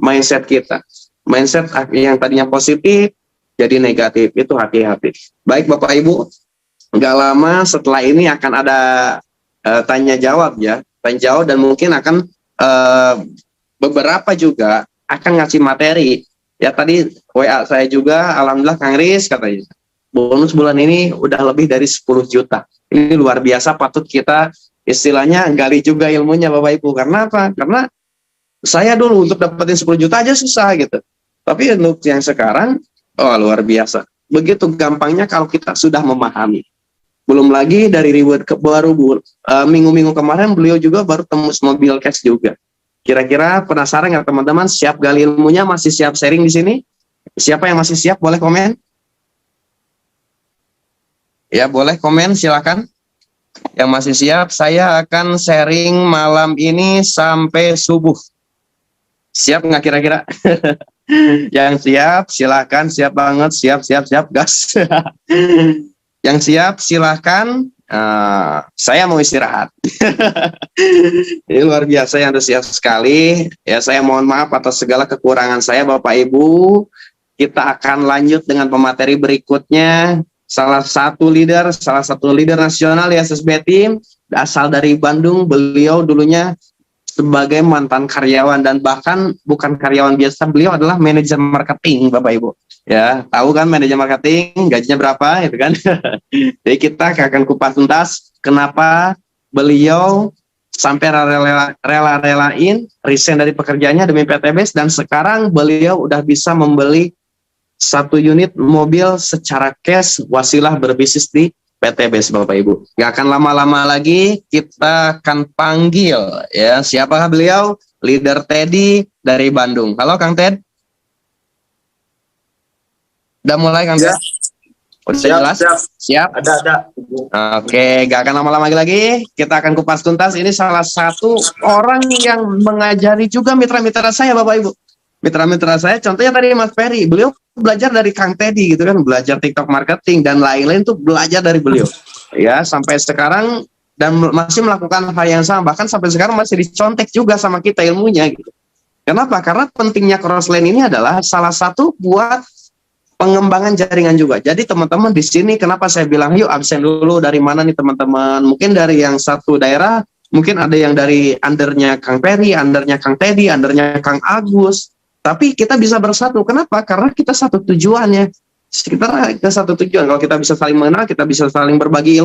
[SPEAKER 1] mindset kita. Mindset yang tadinya positif jadi negatif, itu hati-hati. Baik Bapak Ibu, nggak lama setelah ini akan ada tanya jawab ya, tanya jawab, dan mungkin akan beberapa juga akan ngasih materi. Ya tadi WA saya juga, alhamdulillah Kang Riz katanya, bonus bulan ini udah lebih dari 10 juta. Ini luar biasa, patut kita istilahnya gali juga ilmunya Bapak Ibu. Karena apa? Karena saya dulu untuk dapetin 10 juta aja susah gitu. Tapi untuk yang sekarang, oh luar biasa. Begitu gampangnya kalau kita sudah memahami. Belum lagi dari reward minggu-minggu kemarin beliau juga baru tembus mobil cash juga. Kira-kira penasaran nggak teman-teman? Siap gali ilmunya? Masih siap sharing di sini? Siapa yang masih siap? Boleh komen? Ya boleh komen, silakan. Yang masih siap, saya akan sharing malam ini sampai subuh. Siap nggak kira-kira? Yang siap, silakan. Siap banget, siap, gas. Yang siap, silakan. Saya mau istirahat. Ini luar biasa, yang antusias sekali. Ya, saya mohon maaf atas segala kekurangan saya, Bapak Ibu. Kita akan lanjut dengan pemateri berikutnya. Salah satu leader nasional ya SSB Team, asal dari Bandung. Beliau dulunya sebagai mantan karyawan, dan bahkan bukan karyawan biasa, beliau adalah manajer marketing Bapak Ibu. Ya, tahu kan manajer marketing gajinya berapa itu kan. Jadi kita akan kupas tuntas kenapa beliau sampai rela-relain resign dari pekerjaannya demi PTBS, dan sekarang beliau udah bisa membeli 1 unit mobil secara cash, wasilah berbisnis di PTBS Bapak Ibu. Gak akan lama-lama lagi, kita akan panggil ya, siapakah beliau? Leader Teddy dari Bandung. Halo Kang Ted. Udah mulai Kang Ted? Udah jelas? Siap?
[SPEAKER 2] Ada.
[SPEAKER 1] Oke, gak akan lama-lama lagi, kita akan kupas tuntas. Ini salah satu orang yang mengajari juga mitra-mitra saya Bapak Ibu. Mitra-mitra saya, contohnya tadi Mas Ferry, beliau belajar dari Kang Teddy gitu kan, belajar TikTok marketing dan lain-lain tuh belajar dari beliau. Ya, sampai sekarang dan masih melakukan hal yang sama, bahkan sampai sekarang masih dicontek juga sama kita ilmunya gitu. Kenapa? Karena pentingnya Crossline ini adalah salah satu buat pengembangan jaringan juga. Jadi teman-teman di sini kenapa saya bilang yuk absen dulu, dari mana nih teman-teman? Mungkin dari yang satu daerah, mungkin ada yang dari undernya Kang Peri, undernya Kang Teddy, undernya Kang Agus. Tapi kita bisa bersatu. Kenapa? Karena kita satu tujuannya. Kita satu tujuan. Kalau kita bisa saling mengenal, kita bisa saling berbagi ilmu.